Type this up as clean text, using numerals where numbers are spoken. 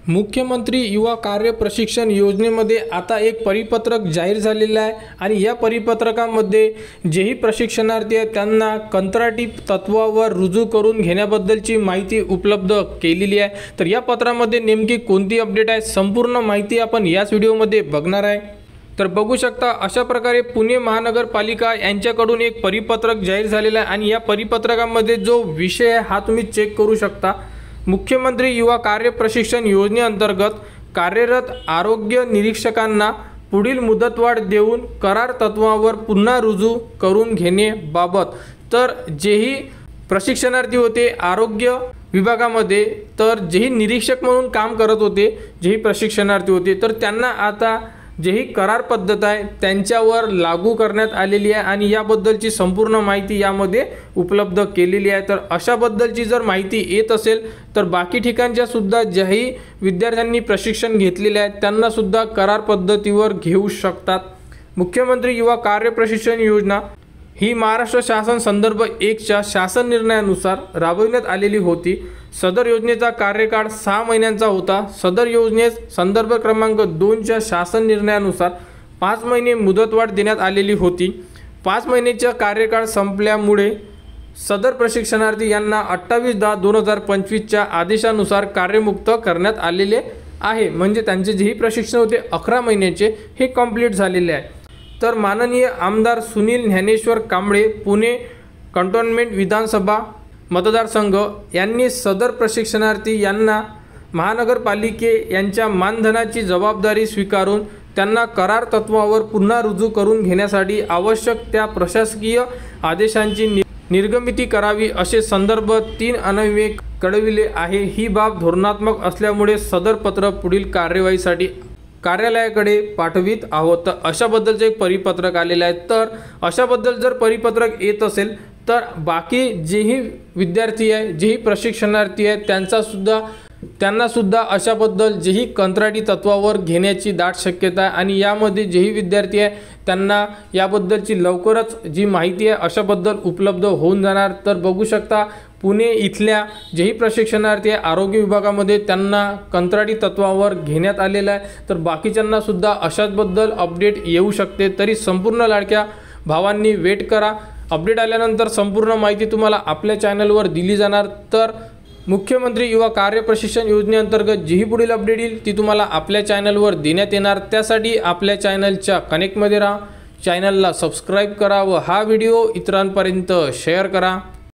मुख्यमंत्री युवा कार्य प्रशिक्षण योजनेमध्ये आता एक परिपत्रक जाहीर झालेलं आहे आणि या परिपत्रकामध्ये जेही प्रशिक्षणार्थी आहेत त्यांना कंत्राटी तत्वावर रुजू करून घेण्याबद्दलची माहिती उपलब्ध केलेली आहे। तर या पत्रामध्ये नेमकी कोणती अपडेट आहे संपूर्ण माहिती आपण याच व्हिडिओमध्ये बघणार आहे। तर बघू शकता अशा प्रकारे पुणे महानगरपालिका यांच्याकडून एक परिपत्रक जाहीर झालेला आहे आणि या परिपत्रकामध्ये जो विषय आहे हा तुम्ही चेक करू शकता। मुख्यमंत्री युवा कार्य प्रशिक्षण योजनेअंतर्गत कार्यरत आरोग्य निरीक्षकांना पुढील मुदतवाढ देऊन करार तत्वावर पुन्हा रुजू करून घेण्याबाबत। तर जेही प्रशिक्षणार्थी होते आरोग्य विभागामध्ये तर जेही निरीक्षक म्हणून काम करत होते जेही प्रशिक्षणार्थी होते तर त्यांना आता जेही करार पद्धत आहे त्यांच्यावर लागू करण्यात आलेली आहे आणि याबद्दलची संपूर्ण माहिती यामध्ये उपलब्ध केलेली आहे। तर अशाबद्दलची जर माहिती येत असेल तर बाकी ठिकाणच्या सुद्धा ज्याही विद्यार्थ्यांनी प्रशिक्षण घेतलेले आहे त्यांना सुद्धा करार पद्धतीवर घेऊ शकतात। मुख्यमंत्री युवा कार्य प्रशिक्षण योजना ही महाराष्ट्र शासन संदर्भ 1च्या शासन निर्णयानुसार राबविण्यात आलेली होती। सदर योजनेचा कार्यकाळ 6 महिन्यांचा होता। सदर योजनेस संदर्भ क्रमांक 2च्या शासन निर्णयानुसार 5 महिने मुदतवाढ देण्यात आलेली होती। 5 महिन्याचा कार्यकाळ संपल्यामुळे सदर प्रशिक्षणार्थी यांना 28/10/2025च्या आदेशानुसार कार्यमुक्त करण्यात आलेले आहे। म्हणजे त्यांचे जेही प्रशिक्षण होते 11 महिन्याचे हे कंप्लीट झालेले आहे। तर माननीय आमदार सुनील ज्ञानेश्वर कांबळे पुणे कंटोन्मेंट विधानसभा मतदारसंघ यांनी सदर प्रशिक्षणार्थी यांना महानगरपालिके यांच्या मानधनाची जबाबदारी स्वीकारून त्यांना करार तत्वावर पुन्हा रुजू करून घेण्यासाठी आवश्यक त्या प्रशासकीय आदेशांची निर्गमिती करावी असे संदर्भ 3 अन्वये कळविले आहे। ही बाब धोरणात्मक असल्यामुळे सदर पत्र पुढील कार्यवाहीसाठी कार्यालयाकडे पाठवित आहोत। तर अशाबद्दलचे एक परिपत्रक आलेले आहे। तर अशाबद्दल जर परिपत्रक येत असेल तर बाकी जेही विद्यार्थी आहे जेही प्रशिक्षणार्थी आहे त्यांना सुद्धा अशाबद्दल जेही कंत्राटी तत्वावर घेण्याची दाट शक्यता आहे आणि यामध्ये जेही विद्यार्थी आहे त्यांना याबद्दलची लवकरच जी माहिती आहे अशाबद्दल उपलब्ध होऊन जाणार। तर बघू शकता पुणे इथल्या जेही प्रशिक्षणार्थी आहे आरोग्य विभागामध्ये त्यांना कंत्राटी तत्वावर घेण्यात आलेलं आहे। तर बाकीच्यांना सुद्धा अशाबद्दल अपडेट येऊ शकते। तरी संपूर्ण लाडक्या भावांनी वेट करा। अपडेट आल्यानंतर संपूर्ण माहिती तुम्हाला आपल्या चॅनलवर दिली जाणार। तर मुख्यमंत्री युवा कार्य प्रशिक्षण योजनेअंतर्गत जीही पुढील अपडेट येईल ती तुम्हाला आपल्या चॅनलवर देण्यात येणार। त्यासाठी आपल्या चॅनलच्या कनेक्टमध्ये राहा, चॅनलला सबस्क्राईब करा व हा व्हिडिओ इतरांपर्यंत शेअर करा।